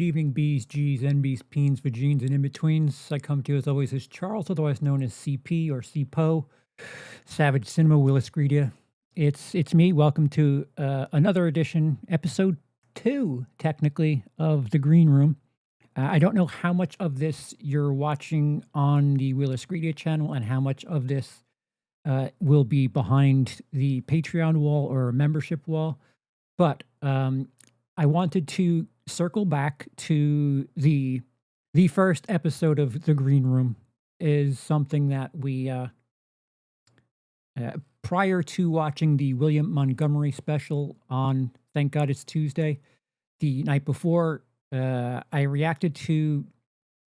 good evening, B's, G's, NB's, Peens, Vagines, and in-betweens. I come to you as always as Charles, otherwise known as CP or CeePo, Savage Cinema, WILIscredia. It's me. Welcome to another edition, episode 2, technically, of The Green Room. I don't know how much of this you're watching on the WILIscredia channel and how much of this will be behind the Patreon wall or membership wall, but I wanted to circle back to the first episode of The Green Room. Is something that we prior to watching the William Montgomery special on Thank God It's Tuesday, the night before, I reacted to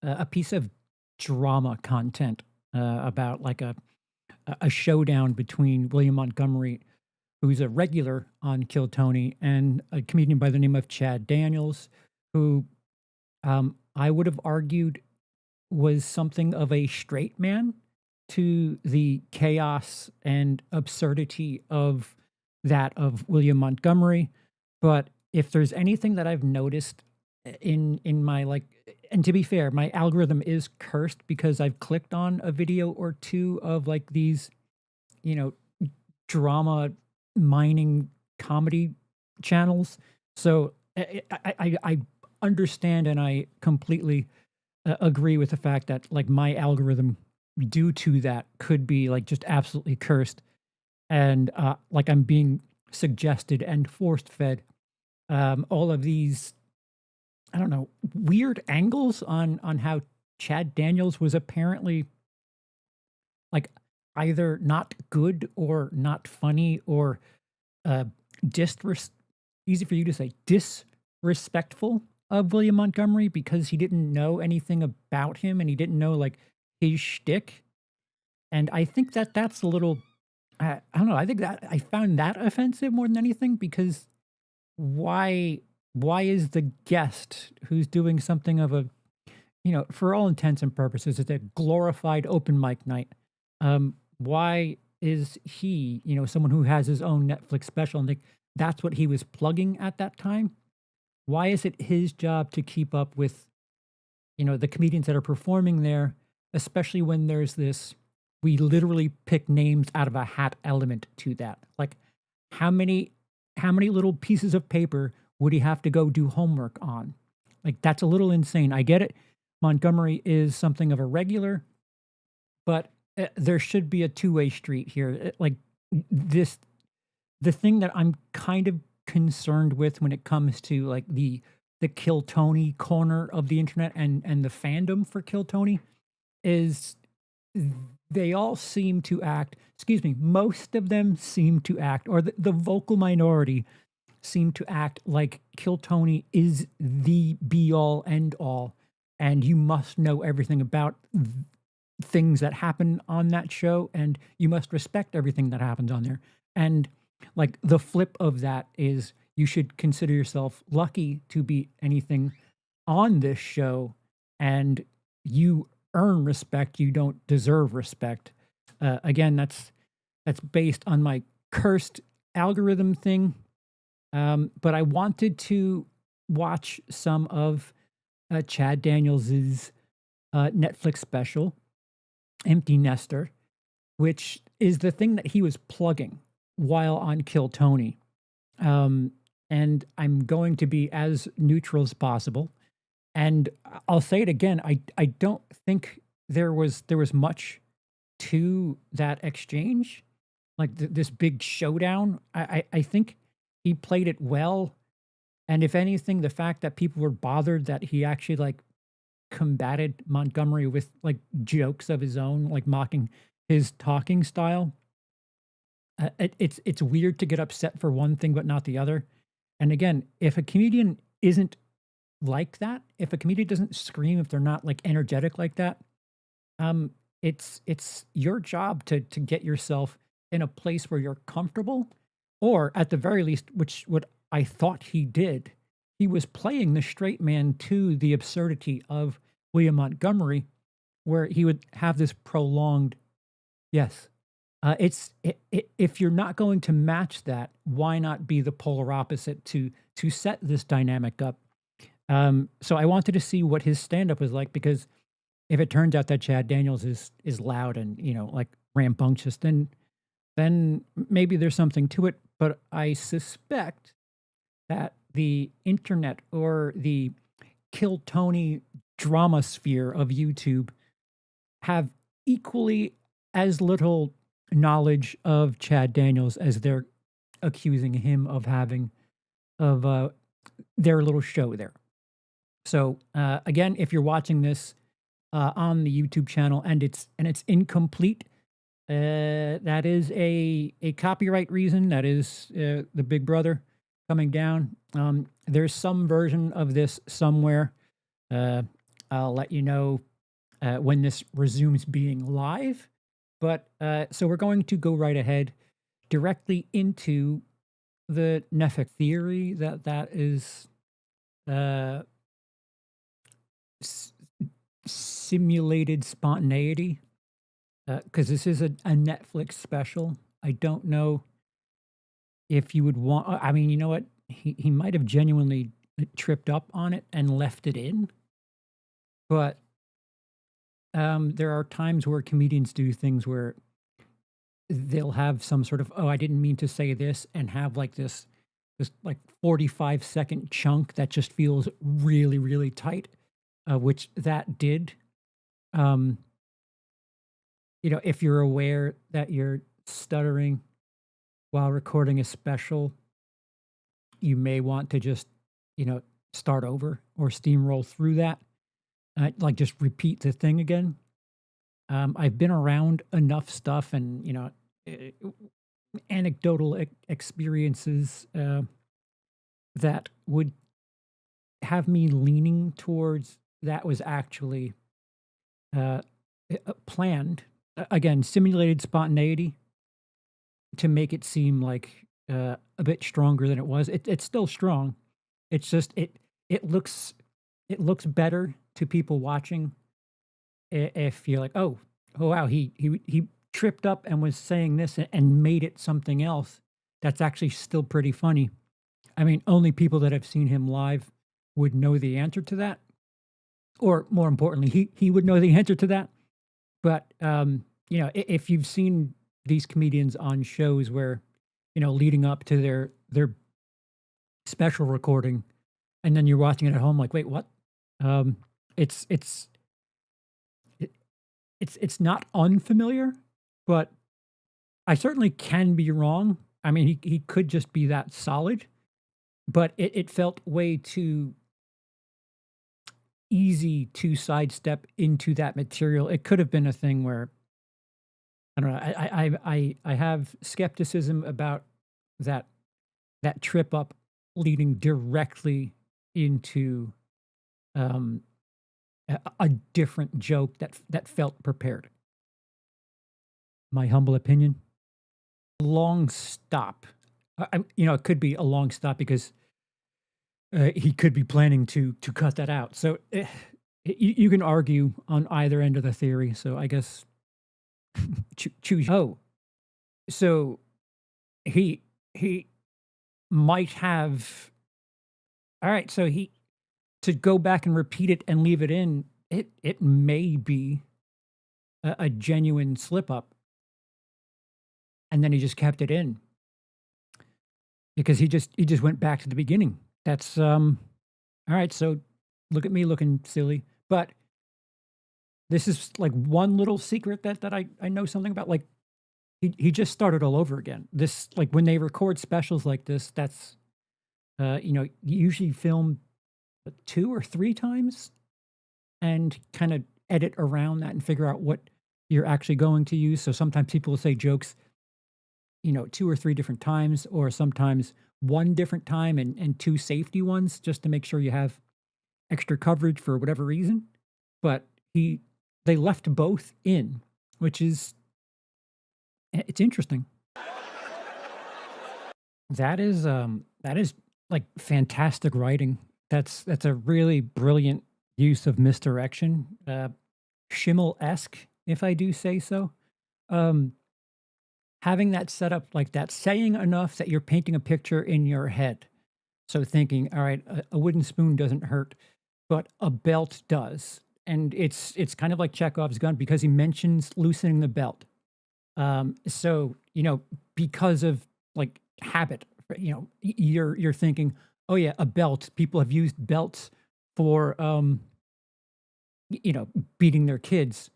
a piece of drama content about like a showdown between William Montgomery, who's a regular on Kill Tony, and a comedian by the name of Chad Daniels, who I would have argued was something of a straight man to the chaos and absurdity of that of William Montgomery. But if there's anything that I've noticed in my like, and to be fair, my algorithm is cursed because I've clicked on a video or two of like these, you know, drama mining comedy channels. So I understand and I completely agree with the fact that like my algorithm due to that could be like just absolutely cursed, and like I'm being suggested and forced fed all of these, I don't know, weird angles on how Chad Daniels was apparently like either not good or not funny or uh easy for you to say, disrespectful of William Montgomery because he didn't know anything about him and he didn't know like his shtick. And I think that that's a little, I don't know. I think that I found that offensive more than anything because why why is the guest who's doing something of a, you know, for all intents and purposes, it's a glorified open mic night. Why is he, you know, someone who has his own Netflix special and like that's what he was plugging at that time? Why is it his job to keep up with, you know, the comedians that are performing there, especially when there's this we literally pick names out of a hat element to that. Like how many how many little pieces of paper would he have to go do homework on? Like that's a little insane. I get it. Montgomery is something of a regular, but there should be a two-way street here. Like this, the thing that I'm kind of concerned with when it comes to like the Kill Tony corner of the internet and the fandom for Kill Tony is they all seem to act, excuse me, most of them seem to act, or the vocal minority seem to act like Kill Tony is the be all end all, and you must know everything about things that happen on that show, and you must respect everything that happens on there. And like the flip of that is you should consider yourself lucky to be anything on this show, and you earn respect. You don't deserve respect. Again, that's based on my cursed algorithm thing. But I wanted to watch some of Chad Daniels's Netflix special, Empty Nester, which is the thing that he was plugging while on Kill Tony. And I'm going to be as neutral as possible. And I'll say it again, I don't think there was much to that exchange, like this big showdown. I think he played it well. And if anything, the fact that people were bothered that he actually like combated Montgomery with like jokes of his own, like mocking his talking style. It's weird to get upset for one thing but not the other. And again, if a comedian isn't like that, if a comedian doesn't scream, if they're not like energetic like that, it's your job to get yourself in a place where you're comfortable, or at the very least, which what I thought he did, he was playing the straight man to the absurdity of William Montgomery, where he would have this prolonged yes. If you're not going to match that, why not be the polar opposite to set this dynamic up? So I wanted to see what his stand-up was like because if it turns out that Chad Daniels is loud and, like, rambunctious, then maybe there's something to it, but I suspect that the internet or the Kill Tony drama sphere of YouTube have equally as little knowledge of Chad Daniels as they're accusing him of having of, their little show there. So, again, if you're watching this, on the YouTube channel and it's incomplete, that is a copyright reason. That is, the Big Brother coming down. There's some version of this somewhere. Uh, I'll let you know, when this resumes being live. But, so we're going to go right ahead directly into the Netflix theory that is, uh, s simulated spontaneity, because this is a Netflix special. I don't know if you would want I mean, you know what? He might have genuinely, tripped up on it and left it in, but, there are times where comedians do things where they'll have some sort of, "Oh, I didn't mean to say this," and have, like, this, like, 45-second chunk that just feels really, really tight, which that did. Um, if you're aware that you're stuttering while recording a special, you may want to just, start over or steamroll through that, like, just repeat the thing again. I've been around enough stuff and, eh, anecdotal experiences, that would have me leaning towards that was actually, uh, planned. Again, simulated spontaneity to make it seem like, a bit stronger than it was. It's still strong. It's just it looks it looks better to people watching if you're like, oh wow, he tripped up and was saying this and made it something else. That's actually still pretty funny. I mean, only people that have seen him live would know the answer to that, or more importantly, he would know the answer to that. But, if you've seen these comedians on shows where, leading up to their special recording, and then you're watching it at home like, "Wait, what?" Um, it's it's it it's not unfamiliar, but I certainly can be wrong. I mean, he could just be that solid, but it felt way too easy to sidestep into that material. It could have been a thing where I don't know. I have skepticism about that that trip up leading directly into um, a different joke that felt prepared. My humble opinion. Long stop. It could be a long stop because he could be planning to cut that out. So you can argue on either end of the theory. So I guess choose. Oh, so he might have. All right, so he to go back and repeat it and leave it in. It may be a genuine slip up, and then he just kept it in because he just went back to the beginning. That's all right. So look at me looking silly, but this is like one little secret that I know something about. Like he just started all over again. This like when they record specials like this, that's you usually film 2 or 3 times and kind of edit around that and figure out what you're actually going to use. So sometimes people will say jokes, 2 or 3 different times, or sometimes one different time and 2 safety ones just to make sure you have extra coverage for whatever reason. But they left both in, which is it's interesting. That is like fantastic writing. That's a really brilliant use of misdirection. Schimmel-esque, if I do say so. Um, Having that set up like that, saying enough that you're painting a picture in your head. So thinking, all right, a wooden spoon doesn't hurt, but a belt does. And it's kind of like Chekhov's gun because he mentions loosening the belt. So, because of like habit, you're thinking, oh yeah, a belt. People have used belts for beating their kids.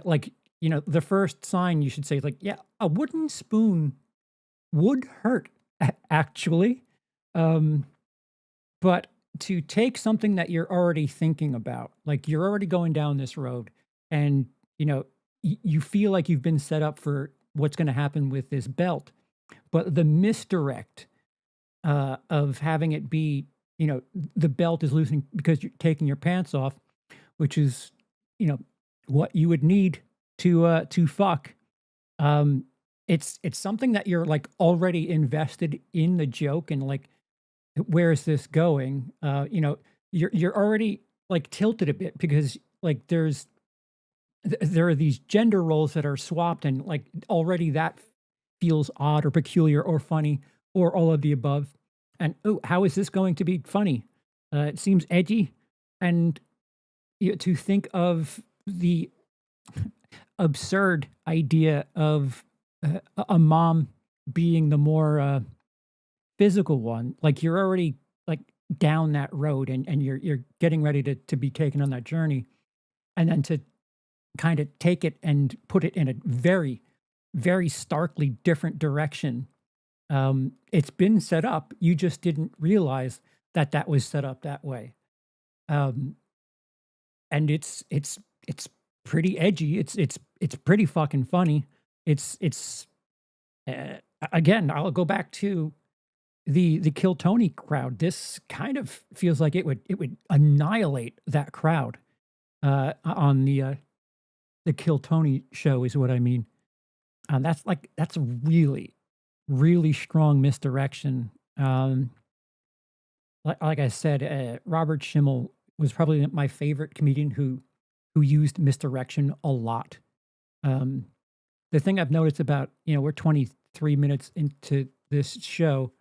Like, the first sign you should say is like, yeah, a wooden spoon would hurt actually. Um, but to take something that you're already thinking about, like you're already going down this road and, you know, you feel like you've been set up for what's going to happen with this belt, but the misdirect of having it be, the belt is loosening because you're taking your pants off, which is, you know, what you would need to fuck. Um, it's something that you're like already invested in the joke and like where is this going? You're already like tilted a bit because like there are these gender roles that are swapped and like already that feels odd or peculiar or funny or all of the above. And oh, how is this going to be funny? It seems edgy, and to think of the absurd idea of a mom being the more physical one, like you're already like down that road and you're getting ready to be taken on that journey, and then to kind of take it and put it in a very, very starkly different direction. It's been set up. You just didn't realize that that was set up that way. Um, and it's pretty edgy. It's pretty fucking funny. It's again. I'll go back to the Kill Tony crowd. This kind of feels like it would annihilate that crowd on the Kill Tony show is what I mean. That's a really, really strong misdirection. Like I said, Robert Schimmel was probably my favorite comedian who used misdirection a lot. Um, the thing I've noticed about we're 23 minutes into this show.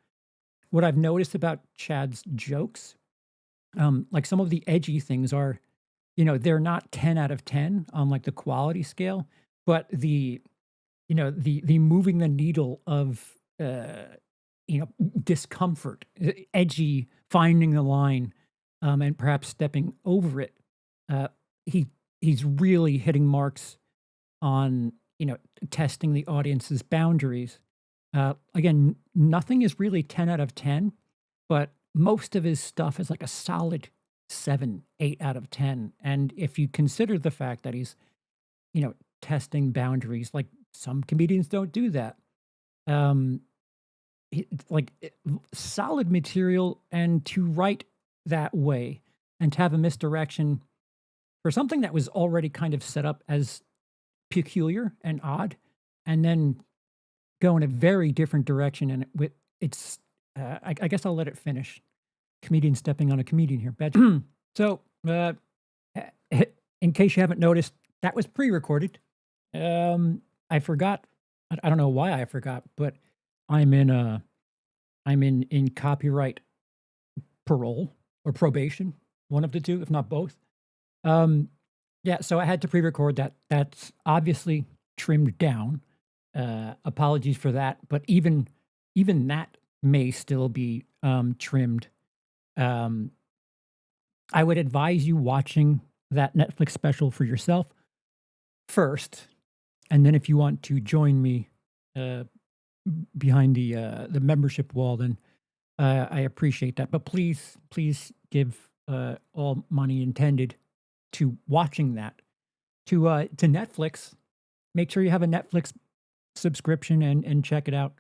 What I've noticed about Chad's jokes, like some of the edgy things are, they're not 10 out of 10 on like the quality scale, but the moving the needle of discomfort, edgy, finding the line, and perhaps stepping over it. Uh, he he's really hitting marks on testing the audience's boundaries. Again, nothing is really 10 out of 10, but most of his stuff is like a solid 7, 8 out of 10. And if you consider the fact that he's testing boundaries, like some comedians don't do that. Um, it's like solid material, and to write that way and to have a misdirection for something that was already kind of set up as peculiar and odd, and then go in a very different direction. And it's, I guess I'll let it finish. Comedian stepping on a comedian here. Bad. So, in case you haven't noticed, that was pre-recorded. I forgot. I don't know why I forgot, but I'm in in copyright parole or probation, one of the two, if not both. Um, yeah, so I had to pre-record that. That's obviously trimmed down. Apologies for that, but even that may still be trimmed. Um, I would advise you watching that Netflix special for yourself first, and then if you want to join me uh, behind the membership wall, then I appreciate that. But please give all money intended to watching that to Netflix. Make sure you have a Netflix subscription and check it out.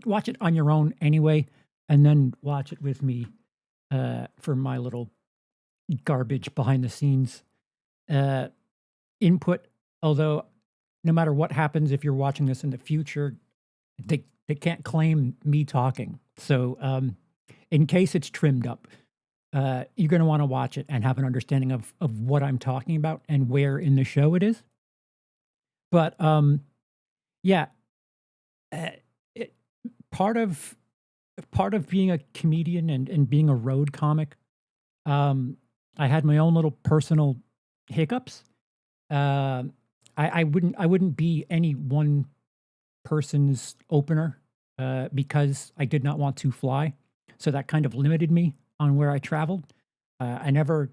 Watch it on your own anyway, and then watch it with me for my little garbage behind the scenes uh, input. Although, no matter what happens, if you're watching this in the future, they can't claim me talking. So, in case it's trimmed up, you're going to want to watch it and have an understanding of what I'm talking about and where in the show it is. But yeah, uh, it, part of part of being a comedian and being a road comic, um, I had my own little personal hiccups. Um, I wouldn't be any one person's opener, because I did not want to fly. So that kind of limited me on where I traveled. I never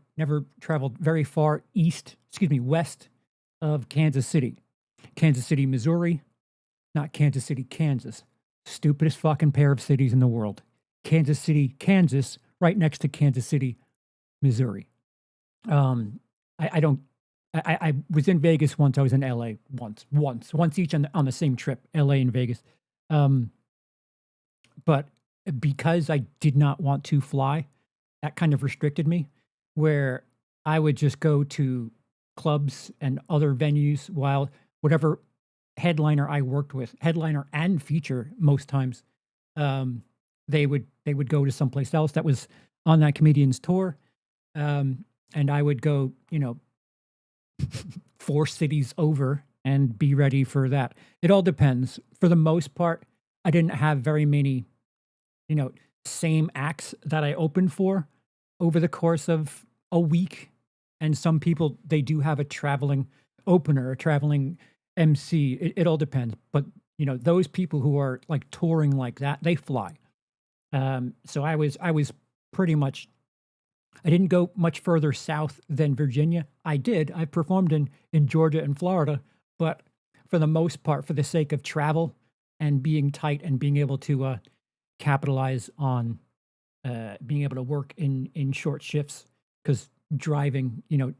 traveled very far west of Kansas City. Kansas City, Missouri, not Kansas City, Kansas. Stupidest fucking pair of cities in the world. Kansas City, Kansas, right next to Kansas City, Missouri. Um, I don't. I was in Vegas once. I was in LA once each on the same trip, LA and Vegas. Um, but because I did not want to fly, that kind of restricted me. Where I would just go to clubs and other venues while whatever headliner I worked with, headliner and feature most times, um, they would go to someplace else that was on that comedian's tour, and I would go, 4 cities over and be ready for that. It all depends. For the most part, I didn't have very many, you know, same acts that I opened for over the course of a week. And some people, they do have a traveling opener, a traveling MC. It all depends. But, those people who are like touring like that, they fly. So I was pretty much, I didn't go much further south than Virginia. I did. I performed in Georgia and Florida, but for the most part, for the sake of travel and being tight and being able to capitalize on being able to work in short shifts, because driving, you're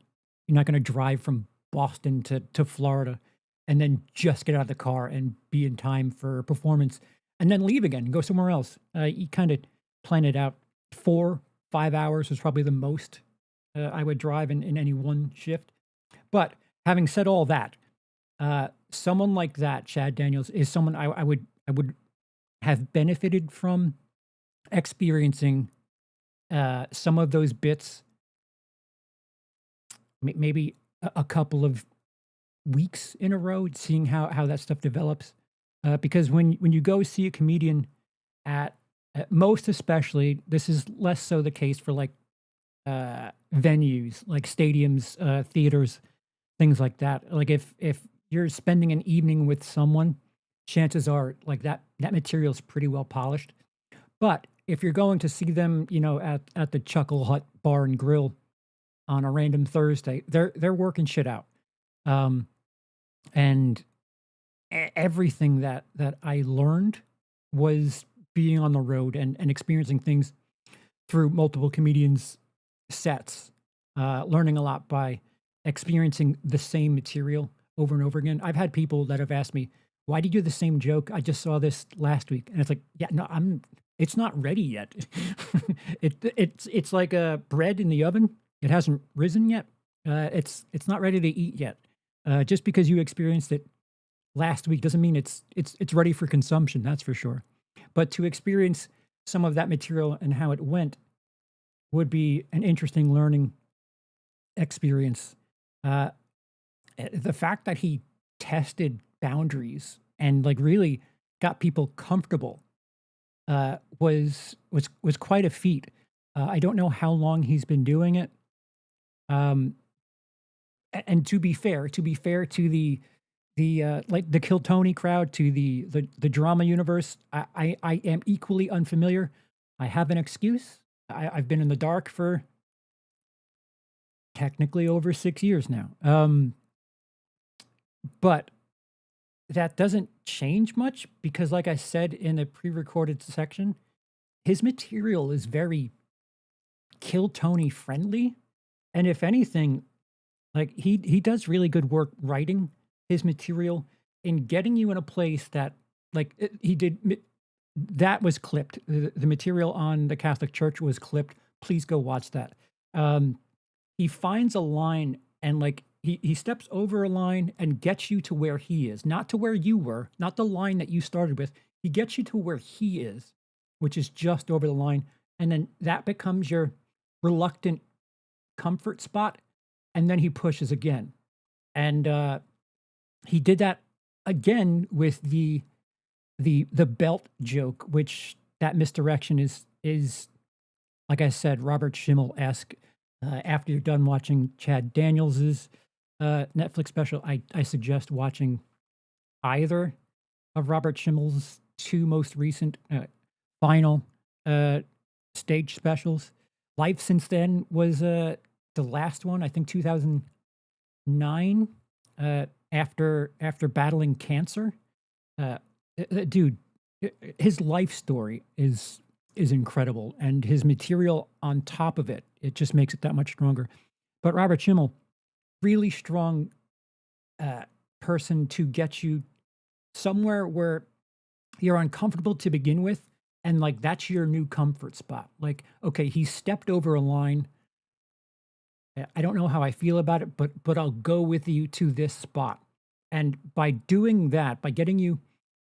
not going to drive from Boston to Florida and then just get out of the car and be in time for a performance and then leave again and go somewhere else. You kind of plan it out. 4, 5 hours was probably the most I would drive in any one shift. But having said all that, someone like that, Chad Daniels, is someone I would have benefited from experiencing some of those bits, maybe a couple of weeks in a row, seeing how that stuff develops. Because when you go see a comedian at most, especially, this is less so the case for like venues, like stadiums, theaters, things like that. Like if you're spending an evening with someone, chances are like that material is pretty well polished. But if you're going to see them, at the Chuckle Hut Bar and Grill on a random Thursday, they're working shit out. Um, and everything that I learned was being on the road and experiencing things through multiple comedians' sets, learning a lot by experiencing the same material over and over again. I've had people that have asked me, "Why do you do the same joke? I just saw this last week," and it's like, "Yeah, no, It's not ready yet. It's like a bread in the oven. It hasn't risen yet. It's not ready to eat yet. Just because you experienced it last week doesn't mean it's ready for consumption. That's for sure. But to experience some of that material and how it went would be an interesting learning experience. Uh, the fact that he tested boundaries and like really got people comfortable was quite a feat. I don't know how long he's been doing it. Um, and to be fair to the like the Kill Tony crowd, to the drama universe, I am equally unfamiliar. I have an excuse. I've been in the dark for technically over 6 years now. But that doesn't change much because, like I said in the pre-recorded section, his material is very Kill Tony friendly, and if anything, like he does really good work writing his material and getting you in a place that like he did. That was clipped. The material on the Catholic Church was clipped. Please go watch that. Um, he finds a line and like he steps over a line and gets you to where he is, not to where you were, not the line that you started with. He gets you to where he is, which is just over the line, and then that becomes your reluctant comfort spot, and then he pushes again. And he did that again with the belt joke, which that misdirection is like I said, Robert Schimmel-esque. After you're done watching Chad Daniels's Netflix special, I suggest watching either of Robert Schimmel's two most recent final uh, stage specials. Life Since Then was the last one, I think 2009. After battling cancer, uh, dude, his life story is incredible, and his material on top of it just makes it that much stronger. But Robert Schimmel, really strong uh, person to get you somewhere where you're uncomfortable to begin with, and like that's your new comfort spot. Like, okay, he stepped over a line. I don't know how I feel about it, but I'll go with you to this spot. And by doing that, by getting you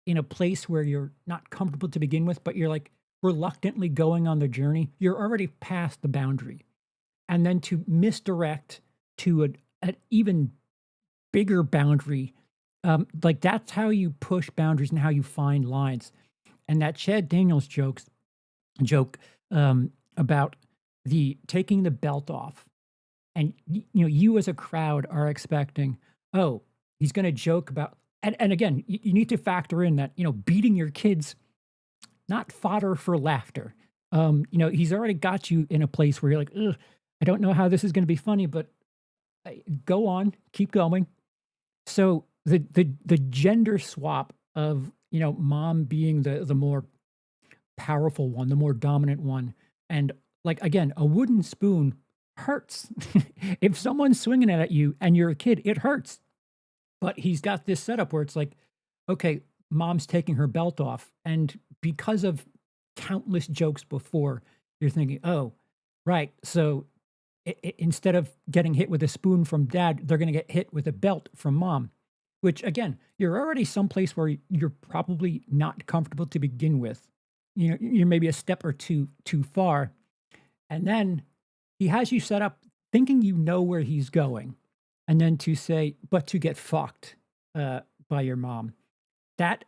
in a place where you're not comfortable to begin with, but you're like reluctantly going on the journey, you're already past the boundary. And then to misdirect to an even bigger boundary, like that's how you push boundaries and how you find lines. And that Chad Daniels joke about the taking the belt off, and you as a crowd are expecting, oh, he's going to joke about, and again, you need to factor in that beating your kids not fodder for laughter. He's already got you in a place where you're like, ugh, I don't know how this is going to be funny, but go on, keep going. So the gender swap of mom being the more powerful one, the more dominant one, and like again, a wooden spoon hurts. If someone's swinging it at you and you're a kid, it hurts. But he's got this setup where it's like, okay, mom's taking her belt off, and because of countless jokes before, you're thinking, oh, right, so instead of getting hit with a spoon from dad, they're going to get hit with a belt from mom, which again, you're already someplace where you're probably not comfortable to begin with. You're maybe a step or two too far. And then he has you set up thinking you know where he's going. And then to say, but to get fucked by your mom. That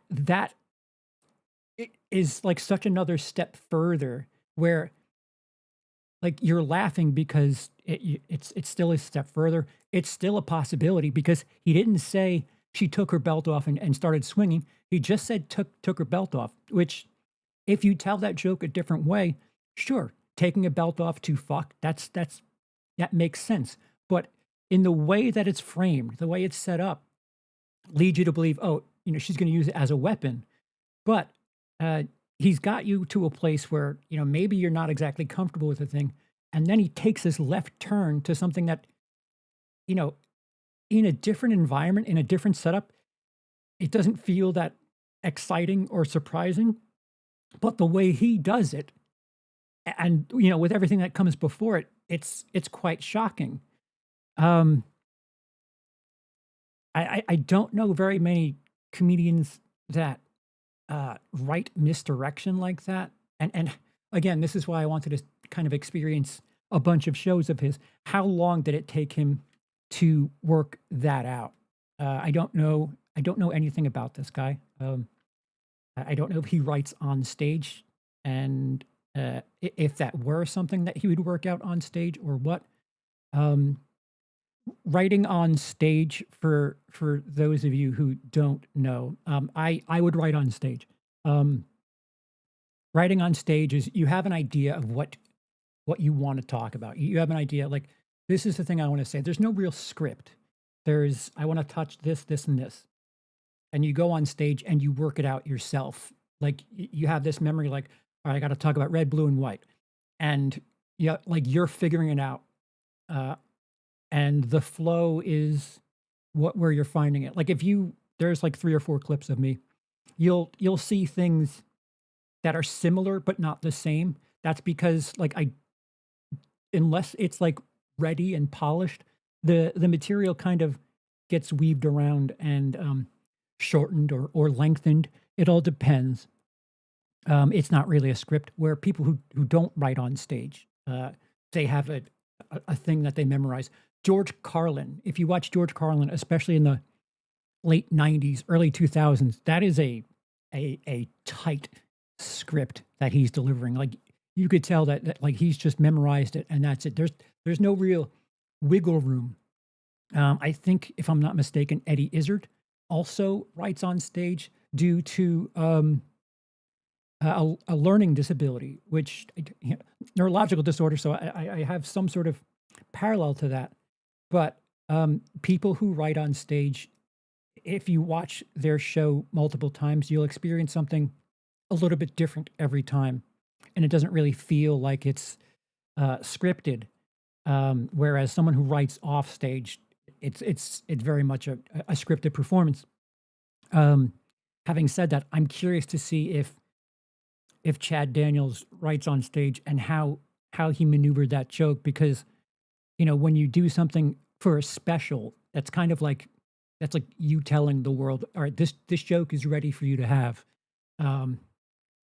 is like such another step further where like you're laughing because it's still a step further. It's still a possibility because he didn't say she took her belt off and started swinging. He just said took her belt off, which if you tell that joke a different way, sure, taking a belt off to fuck, that makes sense. But in the way that it's framed, the way it's set up, leads you to believe, oh, she's going to use it as a weapon. But he's got you to a place where, maybe you're not exactly comfortable with the thing. And then he takes this left turn to something that, in a different environment, in a different setup, it doesn't feel that exciting or surprising. But the way he does it, and, with everything that comes before it, it's quite shocking. I don't know very many comedians that write misdirection like that. And again, this is why I wanted to kind of experience a bunch of shows of his. How long did it take him to work that out? I don't know. I don't know anything about this guy. I don't know if he writes on stage, and if that were something that he would work out on stage or what. Um, Writing on stage, for those of you who don't know, I would write on stage. Um, Writing on stage is you have an idea of what you want to talk about. You have an idea like this is the thing I want to say. There's no real script. I want to touch this, this, and this, and you go on stage and you work it out yourself. Like you have this memory, like, all right, I got to talk about red, blue, and white, and yeah, like you're figuring it out. And the flow is where you're finding it. Like there's like 3 or 4 clips of me, you'll see things that are similar but not the same. That's because like unless it's like ready and polished, the material kind of gets weaved around and shortened or lengthened. It all depends. It's not really a script. Where people who don't write on stage, they have a thing that they memorize. George Carlin, if you watch George Carlin, especially in the late 90s, early 2000s, that is a tight script that he's delivering. Like you could tell that like he's just memorized it and that's it. There's no real wiggle room. I think if I'm not mistaken, Eddie Izzard also writes on stage due to a learning disability, which neurological disorder. So I have some sort of parallel to that. But people who write on stage, if you watch their show multiple times, you'll experience something a little bit different every time, and it doesn't really feel like it's scripted. Whereas someone who writes off stage, it's very much a scripted performance. Um, Having said that, I'm curious to see if Chad Daniels writes on stage and how he maneuvered that joke because when you do something for a special, that's kind of like that's like you telling the world, all right, this joke is ready for you to have. Um,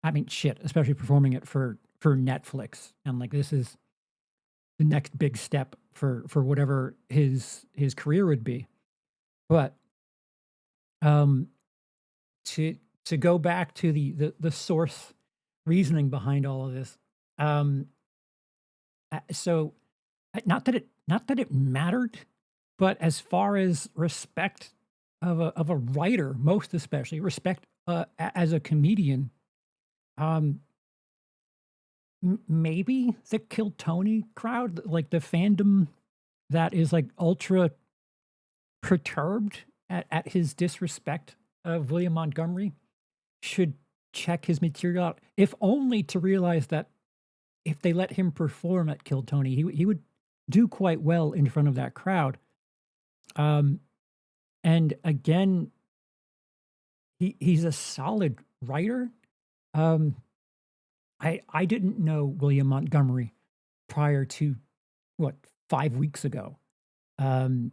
I mean, shit, especially performing it for Netflix, and like this is the next big step for whatever his career would be. But um, to to go back to the source reasoning behind all of this, um, so not that it mattered, but as far as respect of a writer, most especially respect as a comedian, um, maybe the Kill Tony crowd, like the fandom that is like ultra perturbed at his disrespect of William Montgomery, should check his material out, if only to realize that if they let him perform at Kill Tony, he would do quite well in front of that crowd. Um, and again, he's a solid writer. Um, I didn't know William Montgomery prior to what 5 weeks ago. Um,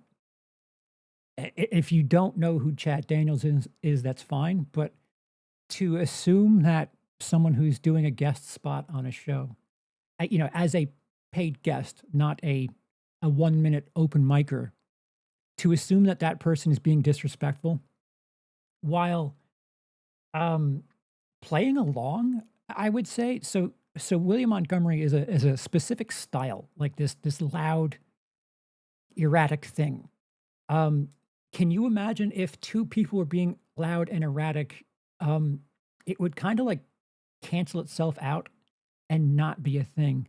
if you don't know who Chad Daniels is that's fine. But to assume that someone who's doing a guest spot on a show, as a paid guest, not a 1 minute open micer, to assume that that person is being disrespectful while um, playing along, I would say. So William Montgomery is a specific style, like this loud, erratic thing. Um, can you imagine if two people were being loud and erratic? Um, it would kind of like cancel itself out and not be a thing.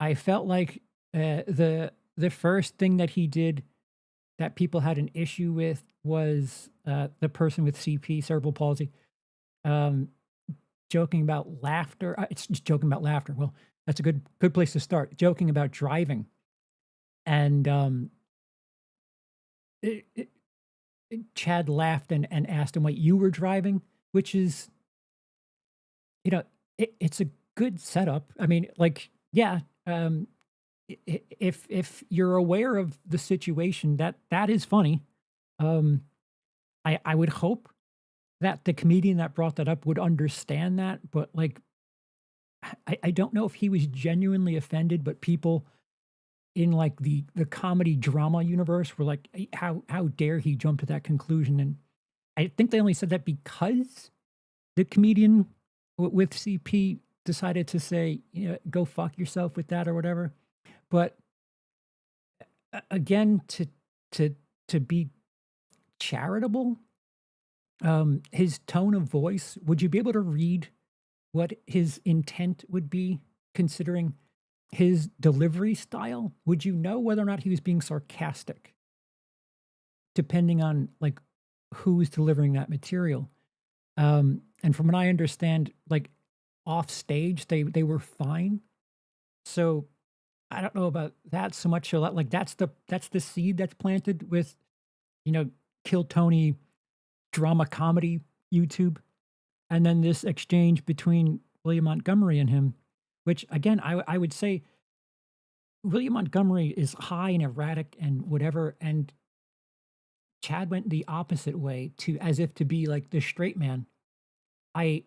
I felt like the first thing that he did that people had an issue with was the person with CP, cerebral palsy, um, joking about laughter. It's just joking about laughter. Well, that's a good place to start. Joking about driving, and it, it, Chad laughed and asked him, "What you were driving?" Which is, you know, it's a good setup. I mean, like, yeah, if you're aware of the situation, that is funny. Um, I would hope that the comedian that brought that up would understand that, but like, I don't know if he was genuinely offended, but people in like the comedy drama universe were like, how dare he jump to that conclusion? And I think they only said that because the comedian with CP decided to say, go fuck yourself with that or whatever. But again, to be charitable, his tone of voice, would you be able to read what his intent would be considering his delivery style? Would you know whether or not he was being sarcastic depending on like who's delivering that material? And from what I understand, like off stage, they were fine. So I don't know about that so much. So like that's the seed that's planted with you know Kill Tony drama comedy YouTube, and then this exchange between William Montgomery and him, which again I would say William Montgomery is high and erratic and whatever, and Chad went the opposite way to as if to be like the straight man. I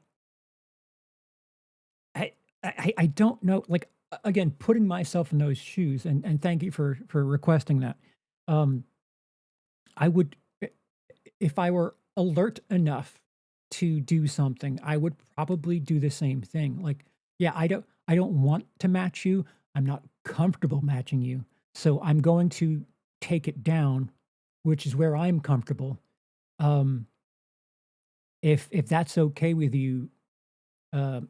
I don't know, like, again, putting myself in those shoes, and thank you for requesting that. Um, I would, if I were alert enough to do something, I would probably do the same thing. Like, yeah, I don't want to match you. I'm not comfortable matching you. So I'm going to take it down, which is where I'm comfortable. Um, if that's okay with you, uh,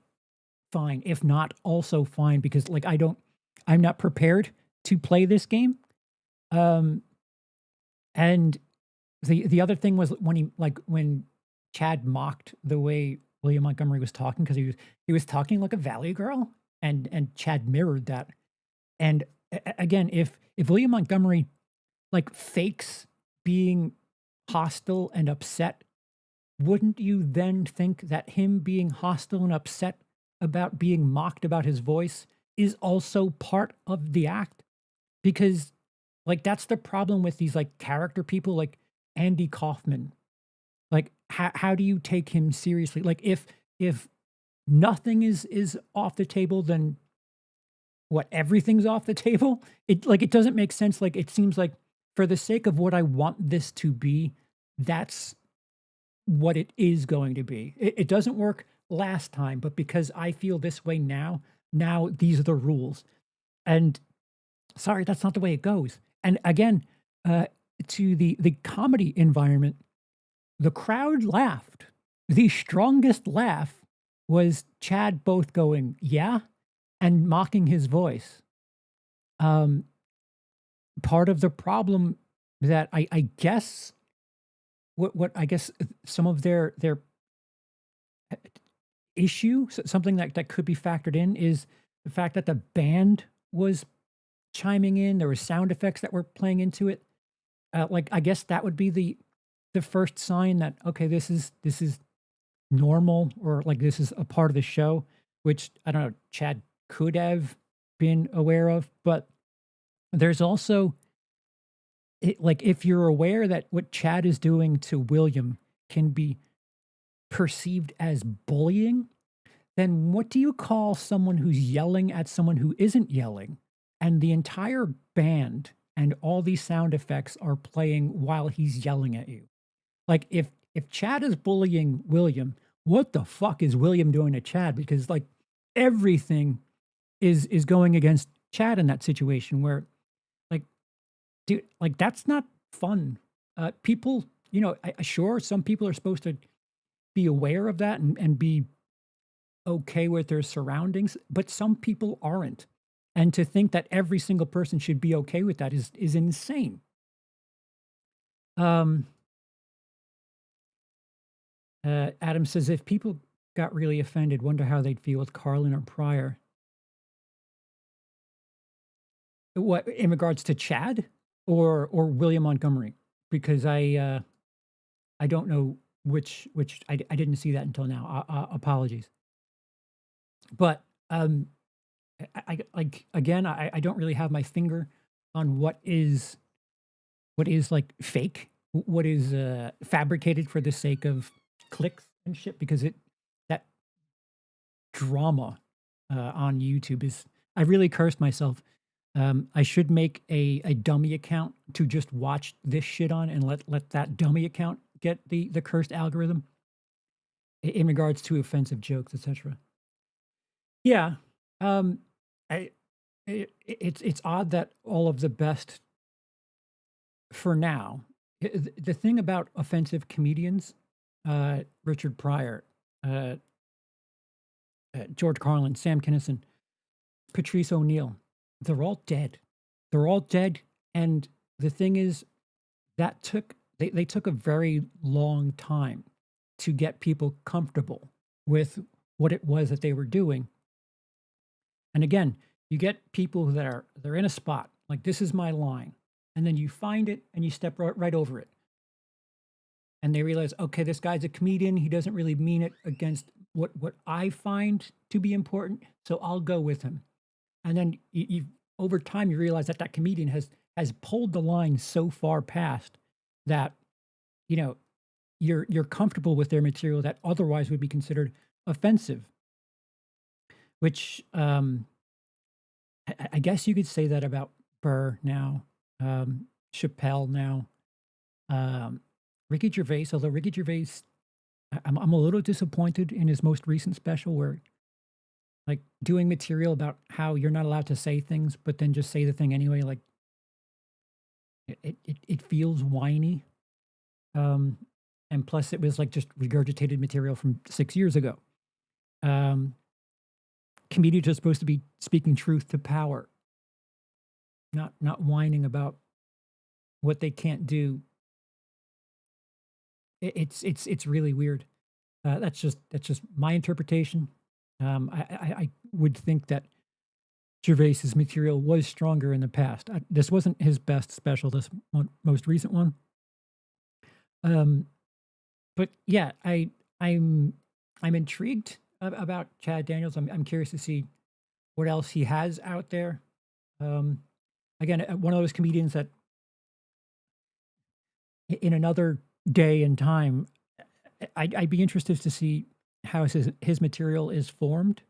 fine. If not, also fine because like I'm not prepared to play this game. Um, and the other thing was when when Chad mocked the way William Montgomery was talking because he was talking like a valley girl, and Chad mirrored that. And again, if William Montgomery like fakes being hostile and upset, wouldn't you then think that him being hostile and upset about being mocked about his voice is also part of the act? Because like that's the problem with these like character people like Andy Kaufman. Like how do you take him seriously? Like if nothing is off the table, then what, everything's off the table? It doesn't make sense. Like it seems like for the sake of what I want this to be, that's what it is going to be. It doesn't work last time, but because I feel this way now, now these are the rules. And sorry, that's not the way it goes. And again, uh, to the comedy environment, the crowd laughed. The strongest laugh was Chad both going, yeah, and mocking his voice. Um, Part of the problem that I guess what I guess some of their issue, something that could be factored in is the fact that the band was chiming in. There were sound effects that were playing into it. Like I guess that would be the first sign that okay, this is normal or like this is a part of the show, which I don't know, Chad could have been aware of, but there's also like if you're aware that what Chad is doing to William can be perceived as bullying, then what do you call someone who's yelling at someone who isn't yelling? And the entire band and all these sound effects are playing while he's yelling at you. Like if Chad is bullying William, what the fuck is William doing to Chad? Because like everything is going against Chad in that situation where like dude, like that's not fun. People, sure some people are supposed to be aware of that and be okay with their surroundings, but some people aren't. And to think that every single person should be okay with that is insane. Um, Adam says if people got really offended, wonder how they'd feel with Carlin or Pryor. What in regards to Chad or William Montgomery? Because I don't know which I didn't see that until now. Apologies, but like again I don't really have my finger on what is like fake, what is fabricated for the sake of clicks and shit because it that drama on YouTube is I really cursed myself. I should make a dummy account to just watch this shit on and let that dummy account get the cursed algorithm in regards to offensive jokes, etc. Yeah, um, I it's odd that all of the best for now. The thing about offensive comedians, Richard Pryor, uh, George Carlin, Sam Kinison, Patrice O'Neill, they're all dead. They're all dead. And the thing is, they took a very long time to get people comfortable with what it was that they were doing. And again, you get people that they're in a spot, like this is my line, and then you find it and you step right over it. And they realize, okay, this guy's a comedian. He doesn't really mean it against what I find to be important, so I'll go with him. And then you over time you realize that that comedian has pulled the line so far past that you know you're comfortable with their material that otherwise would be considered offensive. Which I guess you could say that about Burr now, Chappelle now, um, Ricky Gervais. Although Ricky Gervais I'm a little disappointed in his most recent special where, like, doing material about how you're not allowed to say things, but then just say the thing anyway, like, it feels whiny, um, and plus it was, like, just regurgitated material from 6 years ago. Um, Comedians are supposed to be speaking truth to power, not whining about what they can't do. It's really weird. That's just my interpretation. I would think that Gervais's material was stronger in the past. This wasn't his best special, this most recent one. Um, but yeah, I'm I'm intrigued about Chad Daniels. I'm curious to see what else he has out there. Um, Again, one of those comedians that in another day and time, I'd be interested to see how his material is formed,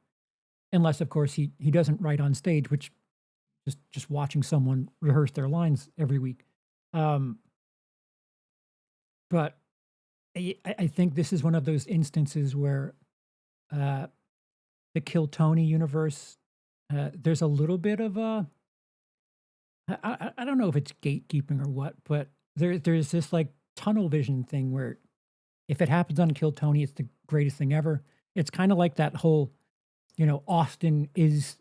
unless of course he doesn't write on stage, which just watching someone rehearse their lines every week. Um, but I think this is one of those instances where uh, the Kill Tony universe, there's a little bit of a I don't know if it's gatekeeping or what, but there's this like tunnel vision thing where if it happens on Kill Tony, it's the greatest thing ever. It's kind of like that whole, Austin is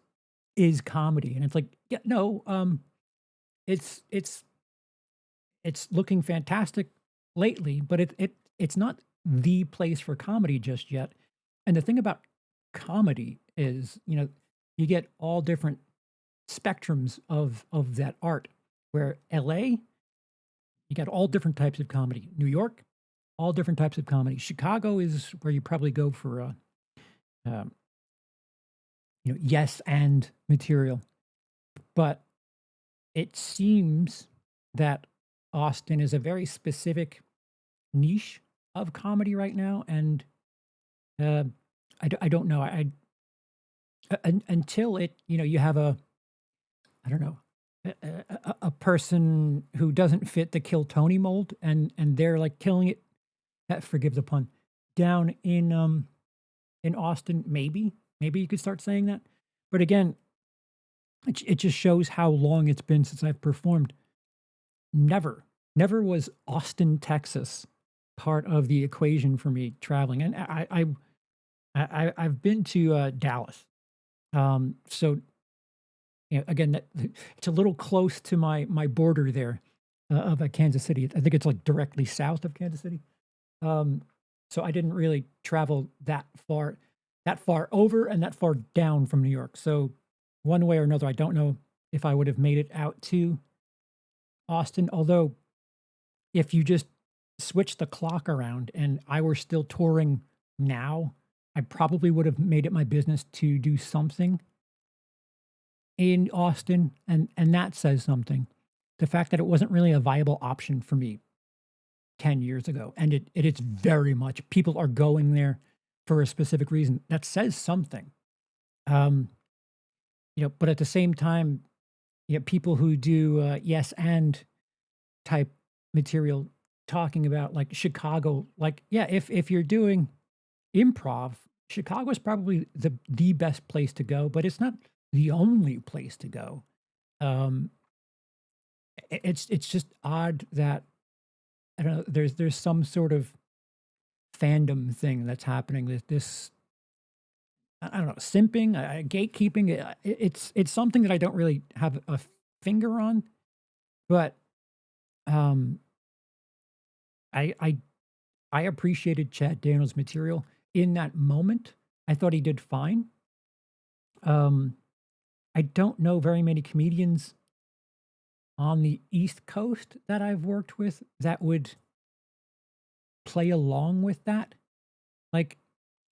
comedy, and it's like, yeah, no, it's it's it's looking fantastic lately, but it's not the place for comedy just yet. And the thing about comedy is, you get all different spectrums of that art. Where LA, you got all different types of comedy. New York, all different types of comedy. Chicago is where you probably go for um, yes and material. But it seems that Austin is a very specific niche of comedy right now, and uh, I don't know. Until you have I don't know, a person who doesn't fit the Kill Tony mold, and they're like killing it. Forgive the pun. Down in Austin, maybe you could start saying that. But again, it just shows how long it's been since I've performed. Never was Austin, Texas, part of the equation for me traveling, and I've been to Dallas. So again, it's a little close to my border there of Kansas City. I think it's like directly south of Kansas City. Um, so I didn't really travel that far over and that far down from New York. So one way or another, I don't know if I would have made it out to Austin. Although if you just switch the clock around and I were still touring now, I probably would have made it my business to do something in Austin, and that says something. The fact that it wasn't really a viable option for me 10 years ago, and it is very much people are going there for a specific reason. That says something. Um, but at the same time, people who do yes and type material talking about like Chicago, like yeah, if you're doing improv, Chicago is probably the best place to go, but it's not the only place to go. Um, it's just odd that I don't know. There's some sort of fandom thing that's happening. This I don't know, simping, gatekeeping. It's something that I don't really have a finger on, but um, I I I appreciated Chad Daniels' material in that moment. I thought he did fine. Um, I don't know very many comedians on the East Coast that I've worked with that would play along with that. Like,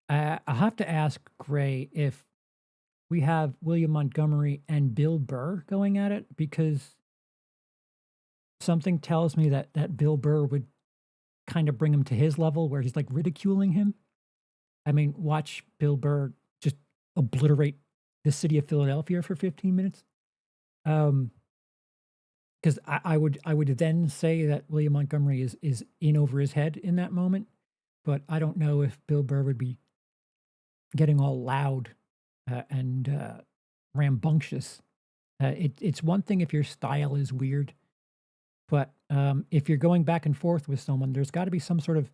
I'll have to ask Gray if we have William Montgomery and Bill Burr going at it, because something tells me that Bill Burr would kind of bring him to his level where he's like ridiculing him. I mean, watch Bill Burr just obliterate the city of Philadelphia for 15 minutes. Um, because I would then say that William Montgomery is in over his head in that moment. but I don't know if Bill Burr would be getting all loud and rambunctious. It's one thing if your style is weird, but if you're going back and forth with someone, there's got to be some sort of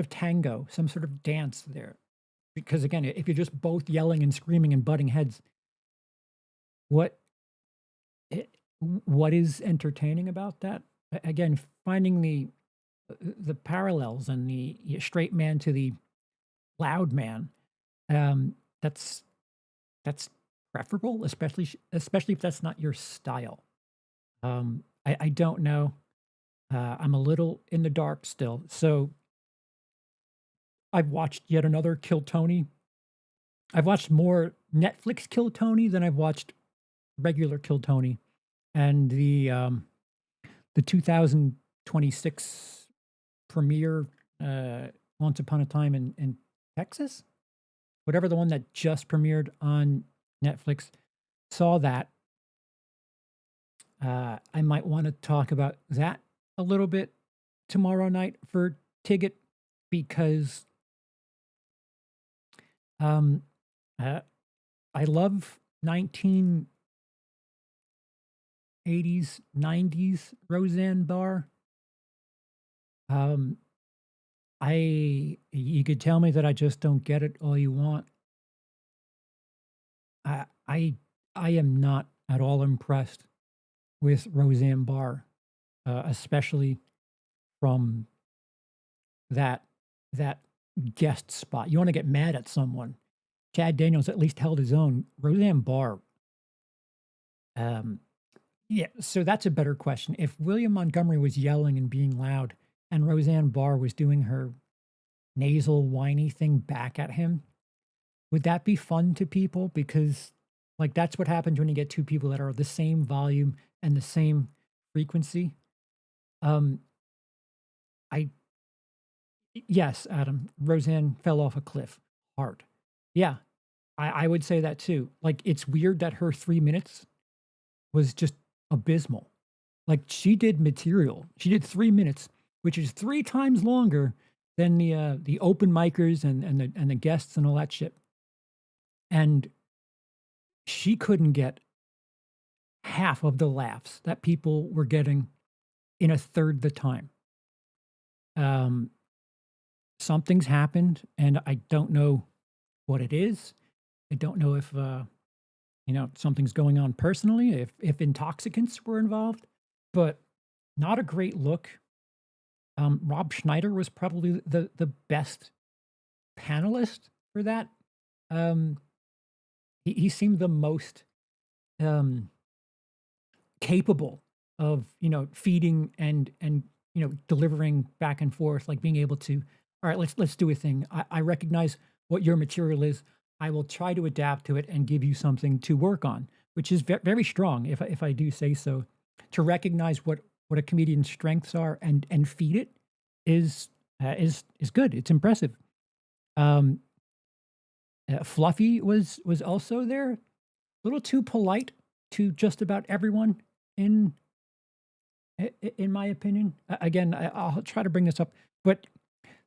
tango, some sort of dance there. Because again, if you're just both yelling and screaming and butting heads, what eh, what is entertaining about that? Again, finding the parallels and the straight man to the loud man. Um, that's that's preferable, especially if that's not your style. I don't know. I'm a little in the dark still. So I've watched yet another Kill Tony. I've watched more Netflix Kill Tony than I've watched regular Kill Tony, and the 2026 premiere, Once Upon a Time in Texas, whatever the one that just premiered on Netflix. Saw that. I might want to talk about that a little bit tomorrow night for Ticket because um, uh, I love 1980s, 90s Roseanne Barr. Um, you could tell me that I just don't get it all you want. I I I am not at all impressed with Roseanne Barr, especially from that that guest spot. You want to get mad at someone. Chad Daniels at least held his own. Roseanne Barr, um, yeah. So that's a better question. If William Montgomery was yelling and being loud, and Roseanne Barr was doing her nasal whiny thing back at him, would that be fun to people? Because like that's what happens when you get two people that are the same volume and the same frequency. Um, I Yes, Adam. Roseanne fell off a cliff hard. Yeah, I would say that too. Like it's weird that her 3 minutes was just abysmal. Like she did material. She did 3 minutes, which is three times longer than the open micers and the guests and all that shit. And she couldn't get half of the laughs that people were getting in a third the time. Um, Something's happened, and I don't know what it is. I don't know if something's going on personally, if intoxicants were involved, but not a great look. Rob Schneider was probably the best panelist for that. Um, he seemed the most um, capable of feeding and delivering back and forth, like being able to, all right, let's do a thing. I recognize what your material is. I will try to adapt to it and give you something to work on, which is very strong, if I do say so. To recognize what a comedian's strengths are and feed it is good. It's impressive. Um, Fluffy was also there, a little too polite to just about everyone in in my opinion. Again, I'll try to bring this up, but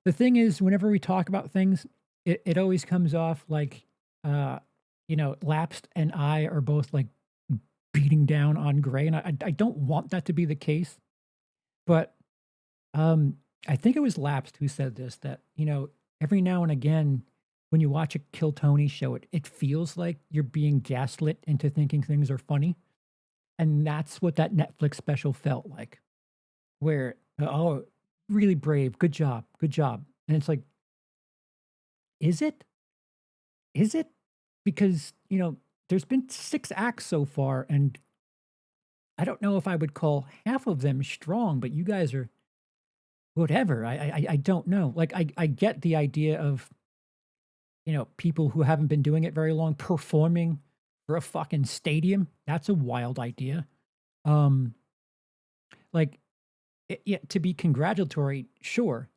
the thing is, whenever we talk about things, it always comes off like, uh, Lapsed and I are both like beating down on Gray, and I don't want that to be the case. But I think it was Lapsed who said this that every now and again when you watch a Kill Tony show, it feels like you're being gaslit into thinking things are funny, and that's what that Netflix special felt like. Where oh, really brave, good job, and it's like, is it? Is it? Because, there's been 6 acts so far, and I don't know if I would call half of them strong, but you guys are whatever. I don't know. Like, I get the idea of, people who haven't been doing it very long performing for a fucking stadium. That's a wild idea. Um, like, yeah, to be congratulatory, sure,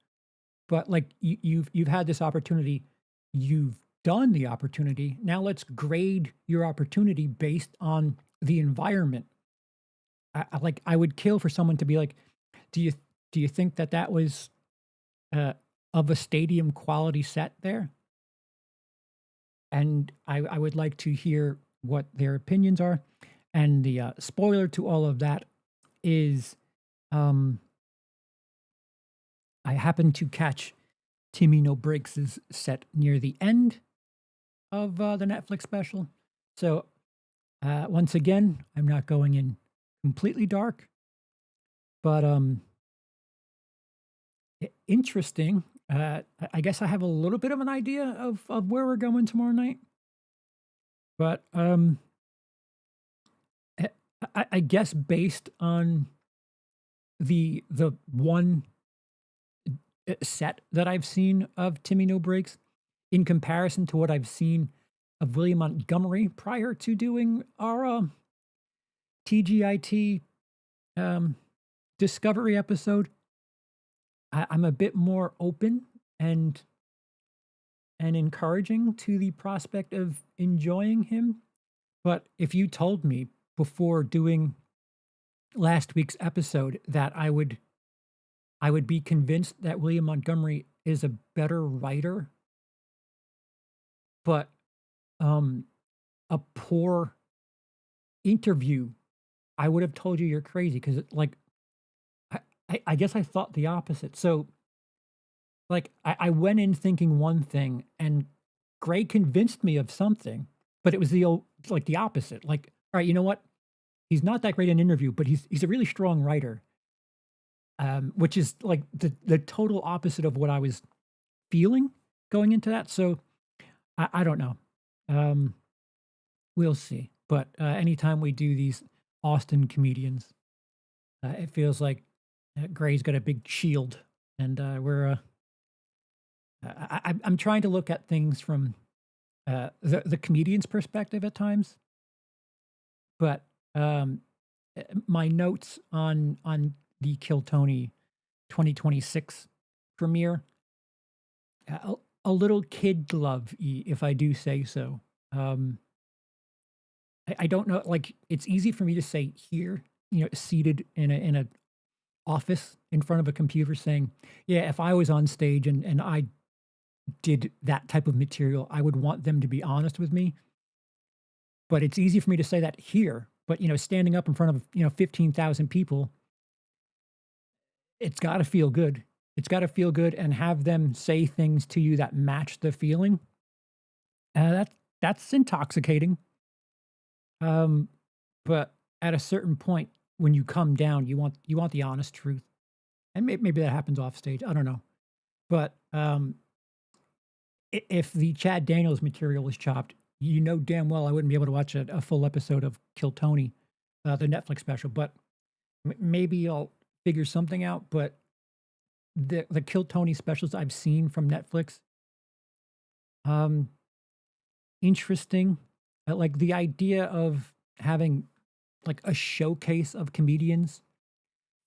but, like, you've had this opportunity, you've done the opportunity, now let's grade your opportunity based on the environment. I would kill for someone to be like, "Do you do you think that that was, of a stadium quality set there, and I would like to hear what their opinions are. And the spoiler to all of that is, um, I happened to catch Timmy No Breaks' set near the end of the Netflix special. So once again, I'm not going in completely dark, but interesting. I guess I have a little bit of an idea of where we're going tomorrow night, but eh, I guess based on the one set that I've seen of Timmy No Breaks, in comparison to what I've seen of William Montgomery prior to doing our TGIT um, Discovery episode, I'm a bit more open and encouraging to the prospect of enjoying him. But if you told me before doing last week's episode that I would be convinced that William Montgomery is a better writer, but um, a poor interview, I would have told you you're crazy because, like, I, I guess I thought the opposite. So, like, I went in thinking one thing, and Gray convinced me of something, but it was like the opposite. Like, all right, you know what? He's not that great in an interview, but he's a really strong writer, which is like the total opposite of what I was feeling going into that. So I don't know. Um, we'll see. But anytime we do these Austin comedians, it feels like Gray's got a big shield, and I'm trying to look at things from the comedian's perspective at times, but um, my notes on the Kill Tony 2026 premiere, a little kid glove, if I do say so. Um, I don't know, like it's easy for me to say here, seated in a office in front of a computer, saying, "Yeah, if I was on stage and I did that type of material, I would want them to be honest with me." But it's easy for me to say that here, but standing up in front of 15,000 people, it's got to feel good. It's got to feel good and have them say things to you that match the feeling. That's intoxicating. Um, but at a certain point, when you come down, you want the honest truth, and maybe that happens off stage. I don't know, but if the Chad Daniels material was chopped, you know damn well I wouldn't be able to watch a full episode of Kill Tony, the Netflix special. But maybe I'll figure something out. But the Kill Tony specials I've seen from Netflix, um, interesting. Like the idea of having like a showcase of comedians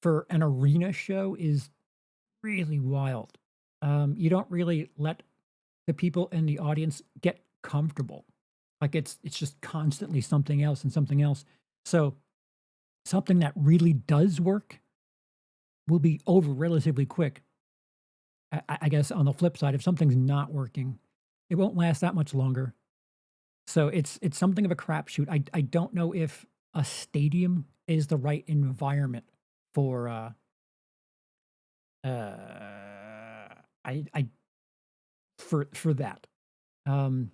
for an arena show is really wild. You don't really let the people in the audience get comfortable. Like it's just constantly something else and something else. So something that really does work will be over relatively quick. I guess on the flip side, if something's not working, it won't last that much longer. So it's something of a crapshoot. I don't know if a stadium is the right environment for I for that. Um,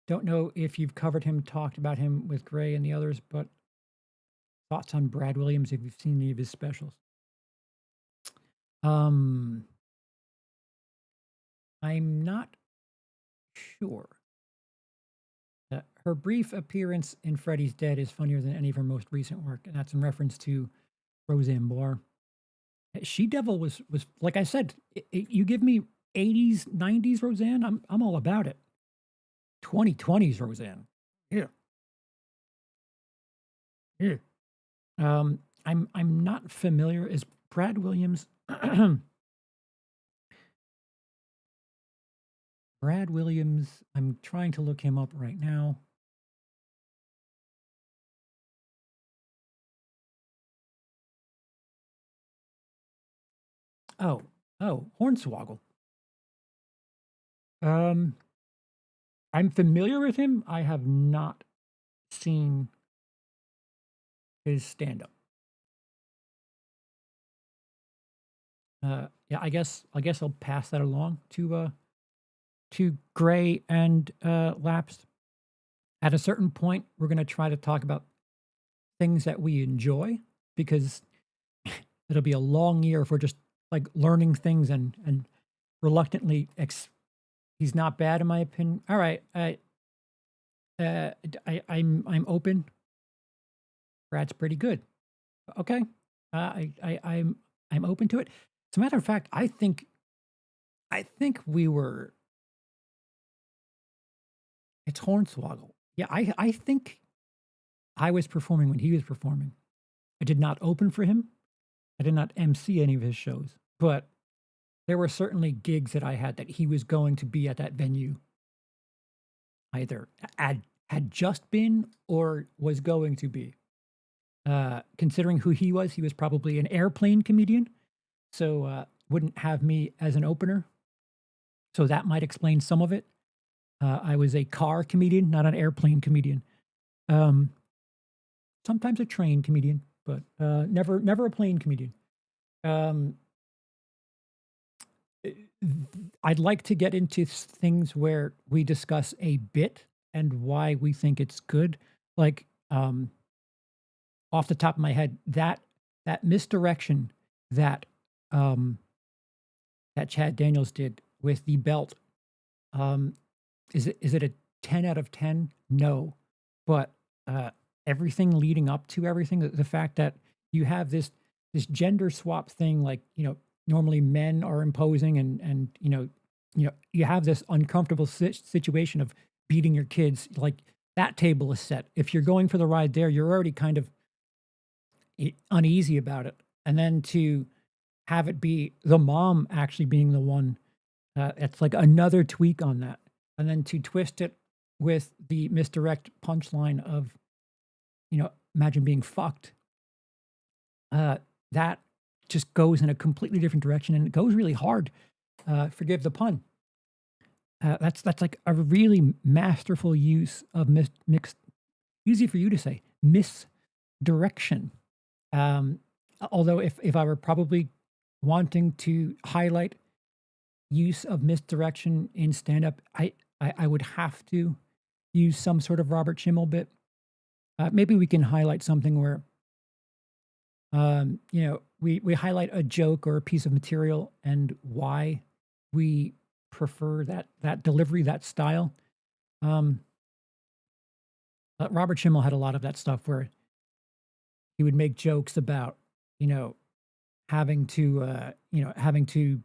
don't know if you've covered him, talked about him with Gray and the others, but thoughts on Brad Williams if you've seen any of his specials. Um, I'm not sure. Her brief appearance in Freddy's Dead is funnier than any of her most recent work, and that's in reference to Roseanne Barr. She Devil was like I said, you give me 80s, 90s Roseanne, I'm all about it. 2020s Roseanne. Yeah. Yeah. I'm not familiar. Is Brad Williams Brad Williams, I'm trying to look him up right now. Oh, Oh, Hornswoggle. Um, I'm familiar with him. I have not seen his stand-up. Yeah, I guess I'll pass that along to Gray and Lapsed. At a certain point, we're gonna try to talk about things that we enjoy because it'll be a long year if we're just like learning things and reluctantly he's not bad in my opinion. All right, I'm open. Brad's pretty good. Okay, I'm open to it. As a matter of fact, I think we were it's Hornswoggle. Yeah, I think I was performing when he was performing. I did not open for him. I did not MC any of his shows, but there were certainly gigs that I had that he was going to be at that venue, either had just been or was going to be. Considering who he was probably an airplane comedian, so wouldn't have me as an opener. So that might explain some of it. I was a car comedian, not an airplane comedian. Um, Sometimes a train comedian, but never a plane comedian. Um, eh, I'd like to get into things where we discuss a bit and why we think it's good. Like off the top of my head, that misdirection that um, that Chad Daniels did with the belt. Um, is it a 10 out of 10? No, but everything leading up to everything, the fact that you have this gender swap thing, like normally men are imposing, and you have this uncomfortable situation of beating your kids. Like that table is set. If you're going for the ride there, you're already kind of uneasy about it, and then to have it be the mom actually being the one, it's like another tweak on that, and then to twist it with the misdirect punchline of imagine being fucked. That just goes in a completely different direction, and it goes really hard. Forgive the pun. That's like a really masterful use of mixed, easy for you to say, misdirection. Um, Although if I were probably wanting to highlight use of misdirection in stand up, I would have to use some sort of Robert Schimmel bit. Maybe we can highlight something where we highlight a joke or a piece of material and why we prefer that delivery, that style. Um, Robert Schimmel had a lot of that stuff where he would make jokes about you know having to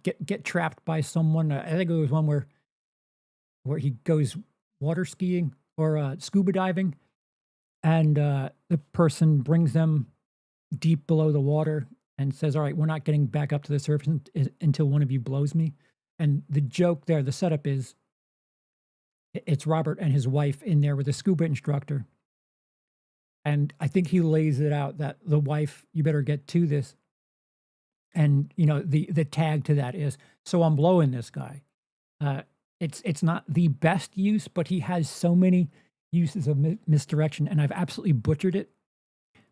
get trapped by someone. I think it was one where he goes water skiing or scuba diving, and the person brings them deep below the water and says, "All right, we're not getting back up to the surface until one of you blows me." And the joke there, the setup is it's Robert and his wife in there with a scuba instructor, and I think he lays it out that the wife, you better get to this, and the tag to that is, "So I'm blowing this guy." Uh, it's not the best use, but he has so many uses of misdirection, and I've absolutely butchered it.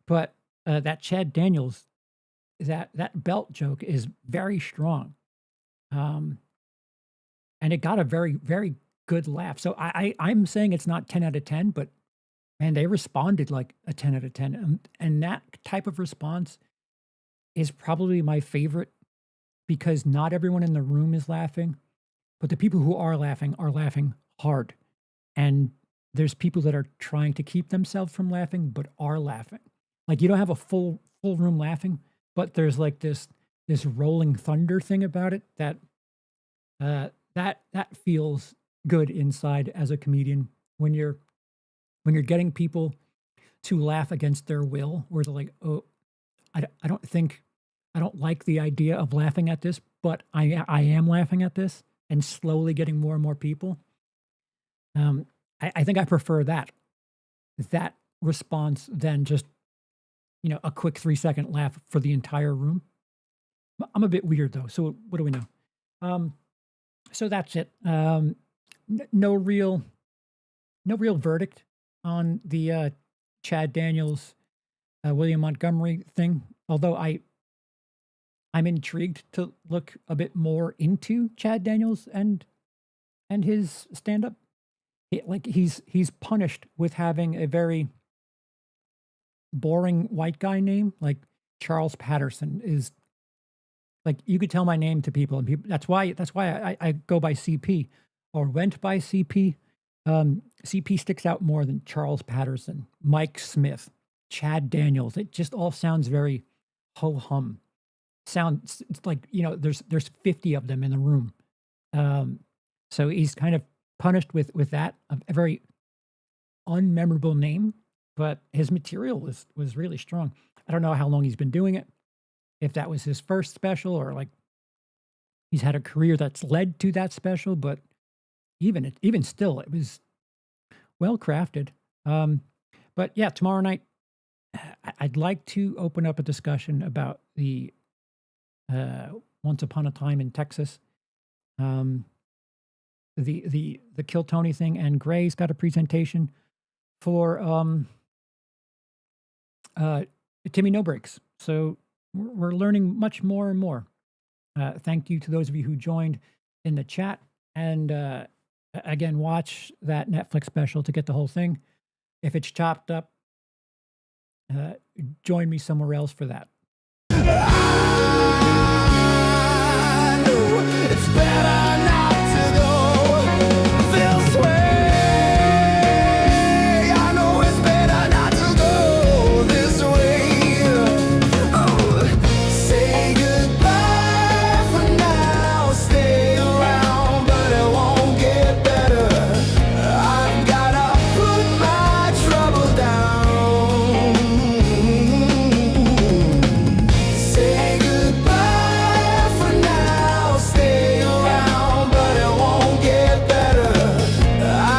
But that Chad Daniels, that belt joke is very strong, um, and it got a very very good laugh. So I'm saying it's not 10 out of 10, but man, they responded like a 10 out of 10, and that type of response is probably my favorite because not everyone in the room is laughing, but the people who are laughing hard. And there's people that are trying to keep themselves from laughing, but are laughing. Like you don't have a full room laughing, but there's like this rolling thunder thing about it that feels good inside as a comedian when you're getting people to laugh against their will, where they're like, oh, I don't think I don't like the idea of laughing at this, but I am laughing at this, and slowly getting more and more people. Um, I think I prefer that response than just a quick 3-second laugh for the entire room. I'm a bit weird though. So what do we know? Um, so that's it. No real, no real verdict on the Chad Daniels, William Montgomery thing. Although I'm intrigued to look a bit more into Chad Daniels and his stand up. Like he's punished with having a very boring white guy name. Like Charles Patterson is like you could tell my name to people, and people that's why I go by CP or went by CP. CP sticks out more than Charles Patterson, Mike Smith, Chad Daniels. It just all sounds very ho hum. Sounds it's like there's 50 of them in the room. Um, so he's kind of punished with that a very unmemorable name, but his material was really strong. I don't know how long he's been doing it. If that was his first special or like he's had a career that's led to that special, but even still, it was well crafted. Um, but yeah, tomorrow night, I'd like to open up a discussion about the Once Upon a Time in Texas, um, the Kill Tony thing, and Gray's got a presentation for uh, Timmy No Breaks. So we're learning much more and more. Thank you to those of you who joined in the chat. And again, watch that Netflix special to get the whole thing. If it's chopped up, join me somewhere else for that.